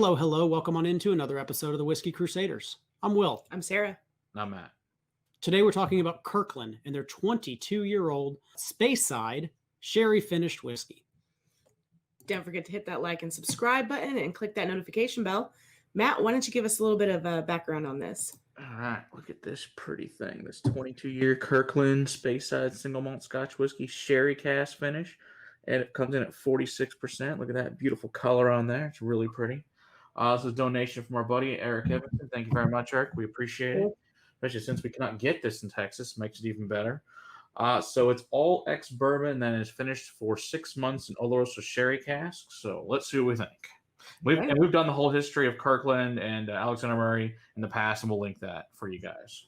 Hello, hello. Welcome on into another episode of the Whiskey Crusaders. I'm Will. I'm Sarah. I'm Matt. Today we're talking about Kirkland and their 22-year-old Speyside sherry finished whiskey. Don't forget to hit that like and subscribe button and click that notification bell. Matt, why don't you give us a little bit of background on this? All right, look at this pretty thing. This 22-year Kirkland Speyside single malt Scotch whiskey sherry cask finish. And it comes in at 46%. Look at that beautiful color on there. It's really pretty. This is a donation from our buddy, Eric Evanson. Thank you very much, Eric. We appreciate it. Especially since we cannot get this in Texas. Makes it even better. So it's all ex-bourbon, and then it's finished for 6 months in Oloroso sherry cask. So let's see what we think. We've done the whole history of Kirkland and Alexander Murray in the past, and we'll link that for you guys.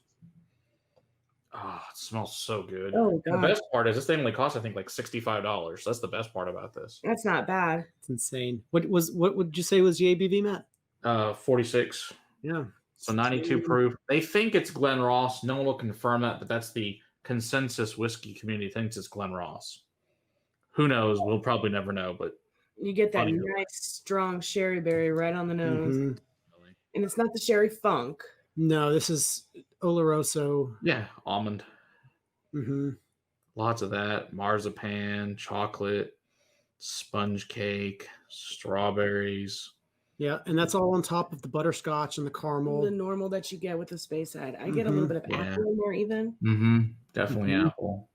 Oh, it smells so good. Oh, God. The best part is this thing only costs, I think, like $65. That's the best part about this. That's not bad. It's insane. What would you say was the ABV, Matt? 46. Yeah. So 92 proof. They think it's Glen Ross. No one will confirm that, but that's the consensus whiskey community thinks it's Glen Ross. Who knows? We'll probably never know, but you get that nice, strong sherry berry right on the nose. Mm-hmm. And it's not the sherry funk. No, this is Oloroso. Yeah, almond. Mm-hmm. Lots of that. Marzipan, chocolate, sponge cake, strawberries. Yeah, and that's all on top of the butterscotch and the caramel. The normal that you get with the Speyside. I get a little bit of apple in there even. Mm-hmm. Definitely apple.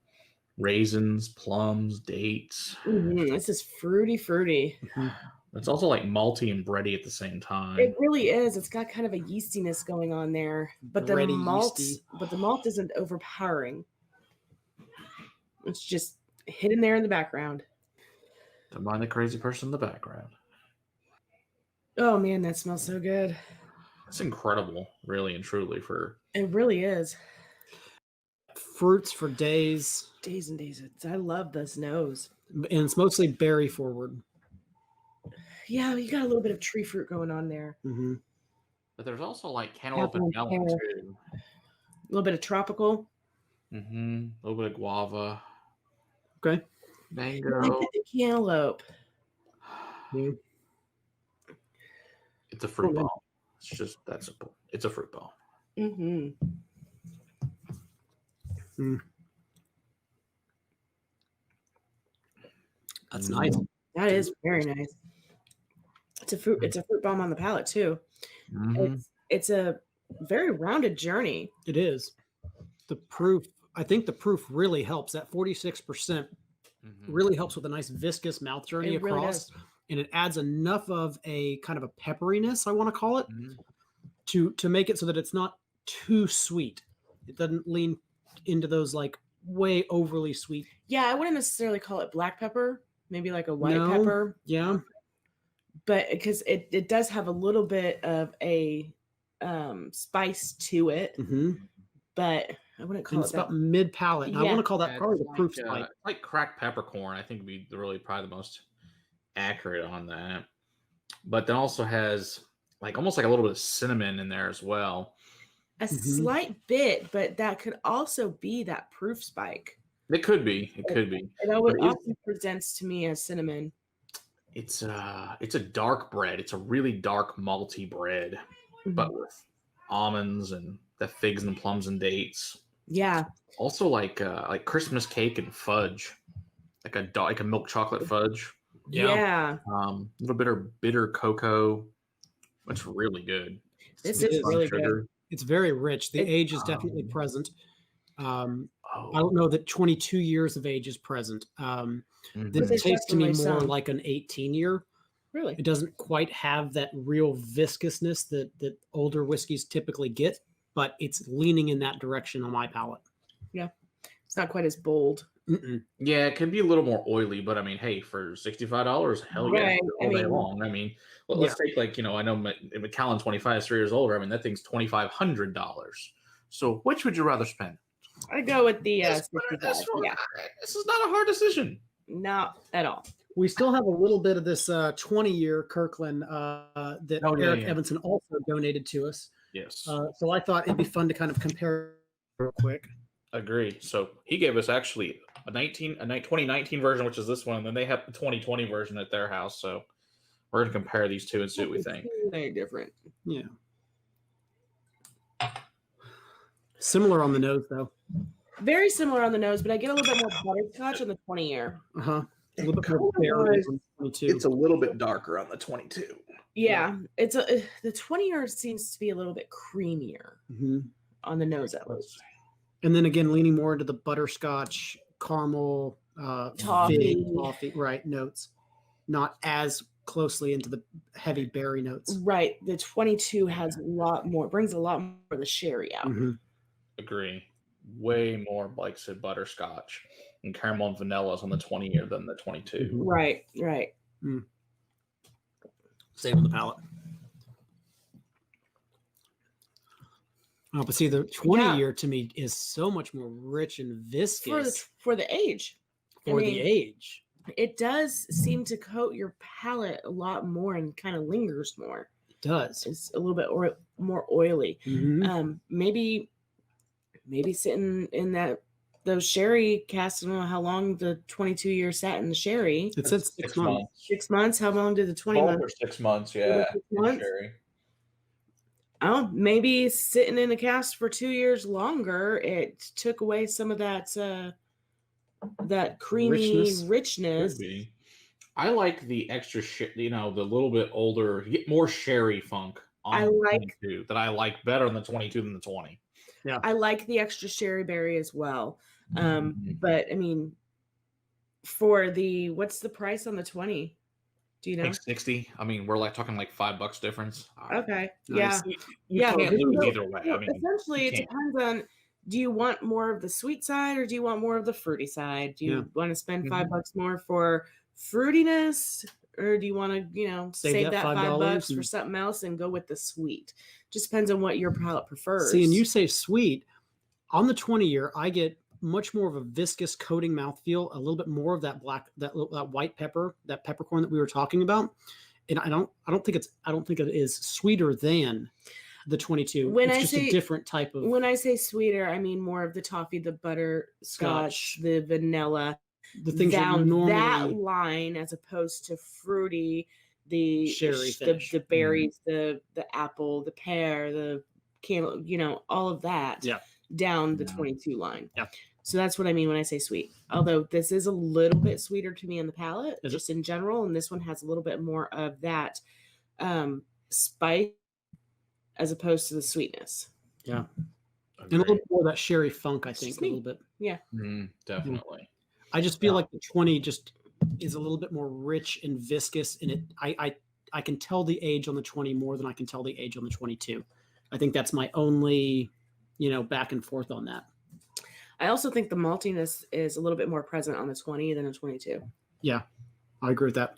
Raisins, plums, dates. Mm-hmm. This is fruity. Mm-hmm. It's also like malty and bready at the same time. It really is. It's got kind of a yeastiness going on there, but the malt isn't overpowering. It's just hidden there in the background. Don't mind the crazy person in the background. Oh man, that smells so good. It's incredible, really and truly. It really is. Fruits for days. Days and days. I love this nose. And it's mostly berry forward. Yeah, you got a little bit of tree fruit going on there. Mm-hmm. But there's also like cantaloupe and melon too. A little bit of tropical. Mm-hmm. A little bit of guava. Okay. Mango. I like the cantaloupe. Yeah. It's a fruit bomb. It's just that simple. It's a fruit bomb. Mm-hmm. Mm. That's nice. That is very nice. It's a fruit bomb on the palate too. Mm-hmm. It's a very rounded journey. It is. I think the proof really helps. That 46% really helps with a nice viscous mouth journey across. Really, and it adds enough of a kind of a pepperiness, I want to call it, to make it so that it's not too sweet. It doesn't lean into those like way overly sweet. Yeah, I wouldn't necessarily call it black pepper. Maybe like a white pepper. Yeah. But because it does have a little bit of a spice to it. Mm-hmm. But I wouldn't call it's about mid palate. Yeah. I want to call that probably the proof spike. Like cracked peppercorn, I think would be probably the most accurate on that. But then also has like almost like a little bit of cinnamon in there as well. A slight bit, but that could also be that proof spike. It could be. It often presents to me as cinnamon. It's a dark bread. It's a really dark malty bread, but with almonds and the figs and plums and dates. Yeah. Also like Christmas cake and fudge, like a milk chocolate fudge. Yeah. A little bitter cocoa. It's really good. This is really good. It's very rich. The age is definitely present. I don't know that 22 years of age is present. This tastes to me more like an 18-year. Really? It doesn't quite have that real viscousness that older whiskeys typically get, but it's leaning in that direction on my palate. Yeah. It's not quite as bold. Mm-mm. Yeah, it can be a little more oily, but I mean, hey, for $65, hell yeah, all day long. I mean, let's take like, I know Macallan 25 is 3 years older. I mean, that thing's $2,500. So which would you rather spend? I go with the this is not a hard decision. Not at all. We still have a little bit of this 20-year Kirkland that Eric Evanson also donated to us. Yes. So I thought it'd be fun to kind of compare real quick. Agreed. So he gave us actually a 2019 version, which is this one, and then they have the 2020 version at their house. So We're going to compare these two and see what we think. Very different. Yeah. Similar on the nose, though. Very similar on the nose, but I get a little bit more butterscotch on the 20-year. A little bit more berry on the 22. It's a little bit darker on the 22. Yeah, the 20-year seems to be a little bit creamier on the nose at least. And then again, leaning more into the butterscotch, caramel, toffee, right, notes. Not as closely into the heavy berry notes. Right. The 22 has a lot more, brings a lot more of the sherry out. Agree. Way more, like I said, butterscotch and caramel and vanillas on the 20-year than the 22. Right. Same on the palate. Oh, but see, the 20-year to me is so much more rich and viscous for the age. For the age. It does seem to coat your palate a lot more and kind of lingers more. It does. It's a little bit more oily. Maybe sitting in those sherry casks. I don't know how long the 22-year sat in the sherry. It said 6 months. 6 months. How long did the 20 months? Or 6 months, yeah. 6 months? Sherry. Oh, maybe sitting in the cask for 2 years longer, it took away some of that creamy richness. I like the extra, the little bit older, you get more sherry funk on the 22 that I like better on the 22 than the 20. Yeah, I like the extra sherry berry as well. But I mean, for what's the price on the 20? Do you know? Like 60. I mean, we're like talking like $5 difference. Okay. Nice. You can't lose either way. I mean, essentially, it depends on, do you want more of the sweet side or do you want more of the fruity side? Do you want to spend $5 more for fruitiness, or do you want to, save that $5 for something else and go with the sweet? Just depends on what your palate prefers. See, and you say sweet. On the 20-year, I get much more of a viscous coating mouthfeel, a little bit more of that that white pepper, that peppercorn that we were talking about. And I don't think it is sweeter than the 22. It's just a different type of. When I say sweeter, I mean more of the toffee, the butterscotch, the vanilla, the things down normally, that line, as opposed to fruity, the sherry finish, the berries, the apple, the pear, the candle, all of that. Yeah. Down the 22 line. Yeah. So that's what I mean when I say sweet. Although this is a little bit sweeter to me in the palate, just in general, and this one has a little bit more of that spice as opposed to the sweetness. Yeah. And a little more of that sherry funk, I think, a little bit. Yeah. Definitely. I just feel like the 20 just is a little bit more rich and viscous, and I can tell the age on the 20 more than I can tell the age on the 22. I think that's my only, back and forth on that. I also think the maltiness is a little bit more present on the 20 than the 22. Yeah, I agree with that.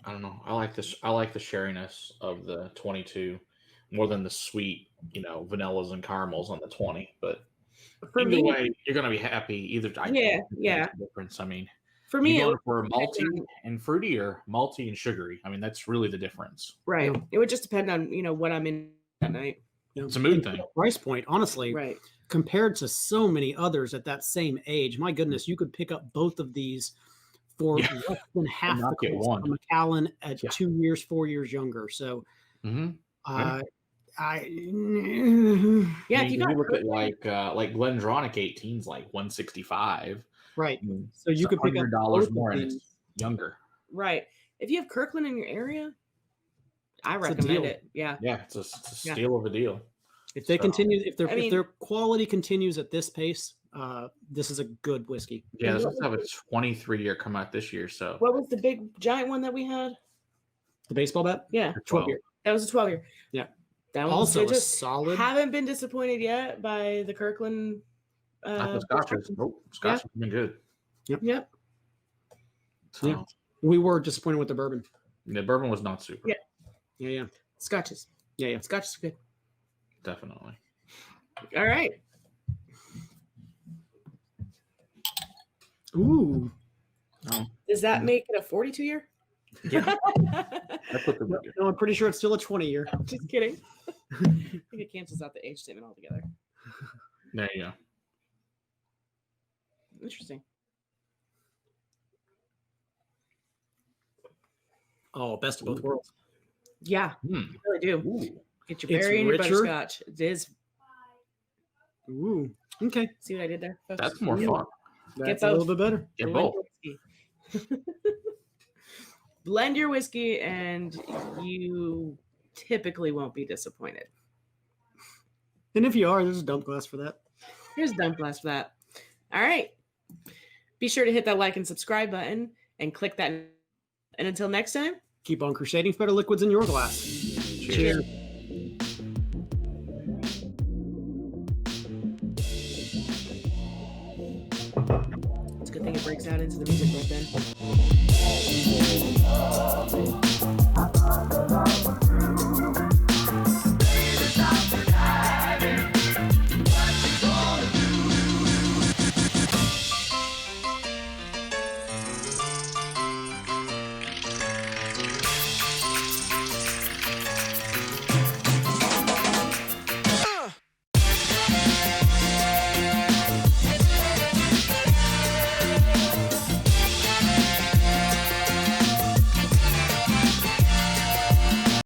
I don't know. I like this. I like the sherryness of the 22 more than the sweet, vanillas and caramels on the 20. But for either me, way, you're going to be happy. Either yeah. Difference. I mean, for me, for malty and fruity or malty and sugary. I mean, that's really the difference. Right. It would just depend on what I'm in that night. It's a mood thing. Price point, honestly, right? Compared to so many others at that same age, my goodness, you could pick up both of these for less than half the cost of Macallan at 2 years, 4 years younger. So, if you look at like Glendronach 18's like 165, right? So you could pick up $100 more and it's younger, right? If you have Kirkland in your area, I recommend it. Yeah, it's a steal of a deal. If they continue, if their quality continues at this pace, this is a good whiskey. Yeah, this will have a 23-year come out this year. So what was the big giant one that we had? The baseball bat? Yeah, 12-year. That was a 12-year. Yeah, that one also was just solid. Haven't been disappointed yet by the Kirkland. Scotch has been good. Yep. So, yeah, we were disappointed with the bourbon. The bourbon was not super. Yeah. Scotches. Yeah. Scotch is good. Definitely. All right. Ooh. Does that make it a 42-year? Yeah. No, I'm pretty sure it's still a 20-year. Just kidding. I think it cancels out the age statement altogether. There you go. Interesting. Oh, best of both worlds. Yeah, you really do. Ooh. Get your berry and your butterscotch. It is. Ooh. Okay. See what I did there, folks? That's more fun. That's a little bit better. Get both. Blend your whiskey, and you typically won't be disappointed. And if you are, there's a dump glass for that. Here's a dump glass for that. All right. Be sure to hit that like and subscribe button and click that. And until next time, keep on crusading for better liquids in your glass. Cheers. It's a good thing it breaks out into the music right then.